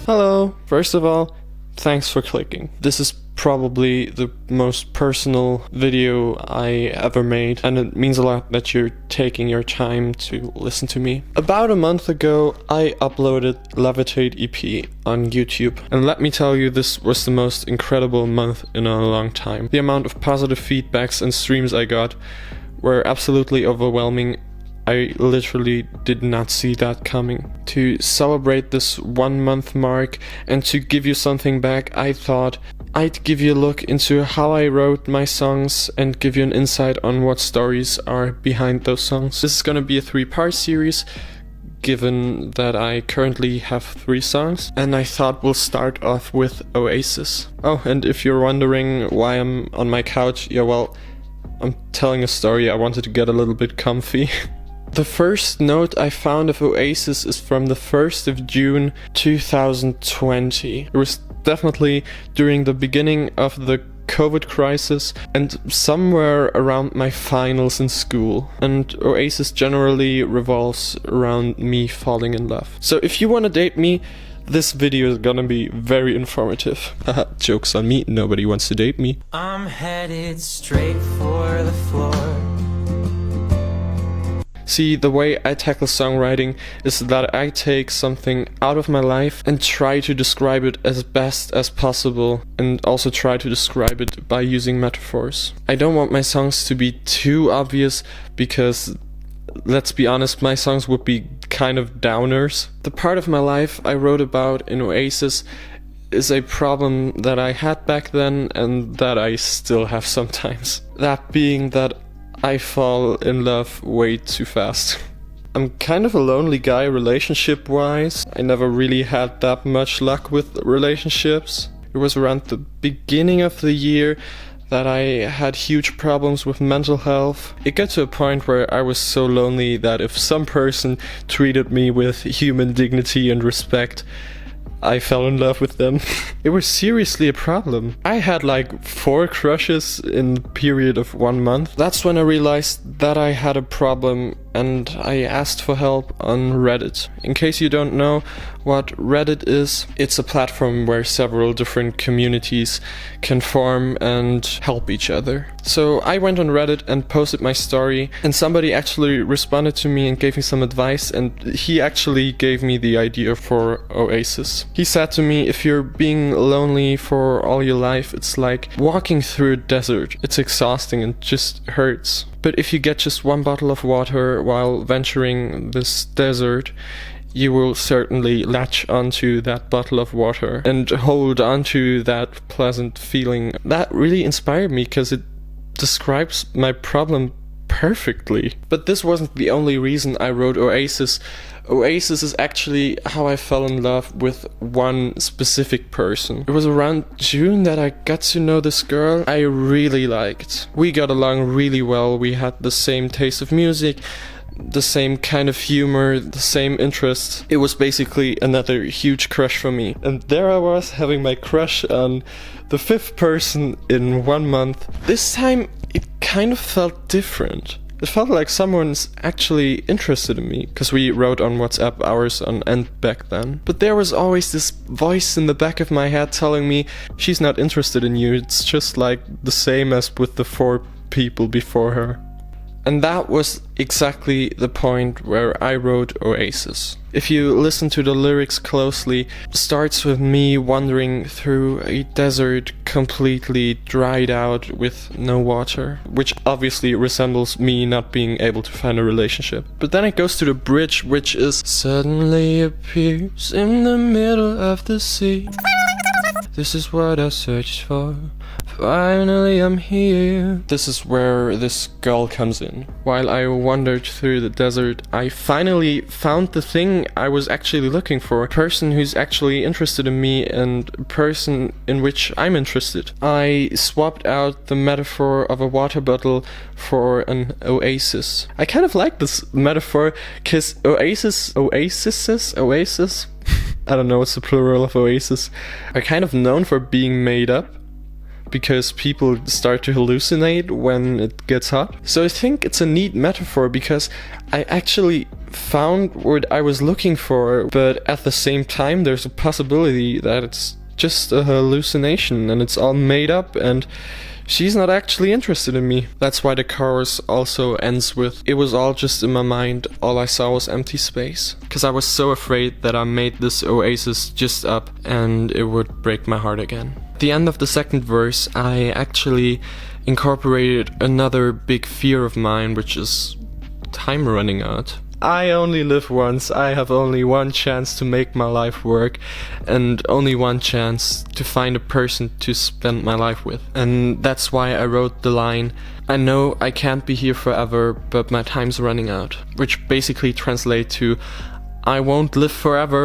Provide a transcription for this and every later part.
Hello! First of all, thanks for clicking. This is probably the most personal video I ever made, and it means a lot that you're taking your time to listen to me. About a month ago, I uploaded Levitate EP on YouTube, and let me tell you, this was the most incredible month in a long time. The amount of positive feedbacks and streams I got were absolutely overwhelming. I literally did not see that coming. To celebrate this 1 month mark and to give you something back, I thought I'd give you a look into how I wrote my songs and give you an insight on what stories are behind those songs. This is gonna be a 3-part series, given that I currently have 3 songs, and I thought we'll start off with Oasis. Oh, and if you're wondering why I'm on my couch, yeah, well, I'm telling a story. I wanted to get a little bit comfy. The first note I found of Oasis is from the 1st of June 2020. It was definitely during the beginning of the COVID crisis and somewhere around my finals in school. And Oasis generally revolves around me falling in love. So if you want to date me, this video is gonna be very informative. Haha, joke's on me, nobody wants to date me. I'm headed straight for the floor. See, the way I tackle songwriting is that I take something out of my life and try to describe it as best as possible, and also try to describe it by using metaphors. I don't want my songs to be too obvious because, let's be honest, my songs would be kind of downers. The part of my life I wrote about in Oasis is a problem that I had back then and that I still have sometimes. That being that I fall in love way too fast. I'm kind of a lonely guy relationship-wise. I never really had that much luck with relationships. It was around the beginning of the year that I had huge problems with mental health. It got to a point where I was so lonely that if some person treated me with human dignity and respect, I fell in love with them. It was seriously a problem. I had like 4 crushes in the period of 1 month. That's when I realized that I had a problem, and I asked for help on Reddit. In case you don't know what Reddit is, it's a platform where several different communities can form and help each other. So I went on Reddit and posted my story, and somebody actually responded to me and gave me some advice, and he actually gave me the idea for Oasis. He said to me, if you're being lonely for all your life, it's like walking through a desert. It's exhausting and just hurts. But if you get just 1 bottle of water while venturing this desert, you will certainly latch onto that bottle of water and hold onto that pleasant feeling. That really inspired me because it describes my problem perfectly. But this wasn't the only reason I wrote Oasis. Oasis is actually how I fell in love with one specific person. It was around June that I got to know this girl I really liked. We got along really well, we had the same taste of music, the same kind of humor, the same interests. It was basically another huge crush for me. And there I was, having my crush on the 5th person in 1 month. This time it kind of felt different. It felt like someone's actually interested in me, because we wrote on WhatsApp hours on end back then. But there was always this voice in the back of my head telling me, she's not interested in you, it's just like the same as with the 4 people before her. And that was exactly the point where I wrote Oasis. If you listen to the lyrics closely, it starts with me wandering through a desert completely dried out with no water, which obviously resembles me not being able to find a relationship. But then it goes to the bridge, which is suddenly appears in the middle of the sea. This is what I searched for. Finally I'm here. This is where this girl comes in. While I wandered through the desert, I finally found the thing I was actually looking for. A person who's actually interested in me and a person in which I'm interested. I swapped out the metaphor of a water bottle for an oasis. I kind of like this metaphor because oasis, I don't know what's the plural of oasis, are kind of known for being made up. because people start to hallucinate when it gets hot. So I think it's a neat metaphor because I actually found what I was looking for, but at the same time there's a possibility that it's just a hallucination and it's all made up and she's not actually interested in me. That's why the chorus also ends with, "It was all just in my mind, all I saw was empty space." Because I was so afraid that I made this Oasis just up and it would break my heart again. At the end of the second verse, I actually incorporated another big fear of mine, which is time running out. I only live once, I have only one chance to make my life work, and only one chance to find a person to spend my life with. And that's why I wrote the line, "I know I can't be here forever, but my time's running out," which basically translates to, I won't live forever.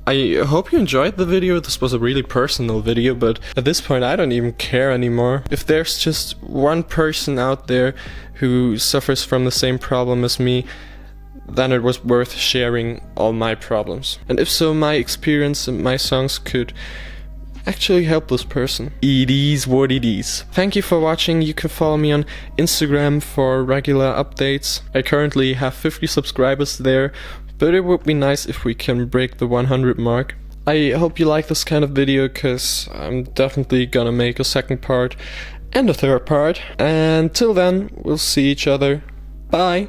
I hope you enjoyed the video. This was a really personal video, but at this point I don't even care anymore. If there's just one person out there who suffers from the same problem as me, then it was worth sharing all my problems. And if so, my experience and my songs could actually help this person. It is what it is. Thank you for watching. You can follow me on Instagram for regular updates. I currently have 50 subscribers there, but it would be nice if we can break the 100 mark. I hope you like this kind of video, cause I'm definitely gonna make a second part and a third part. And till then, we'll see each other. Bye!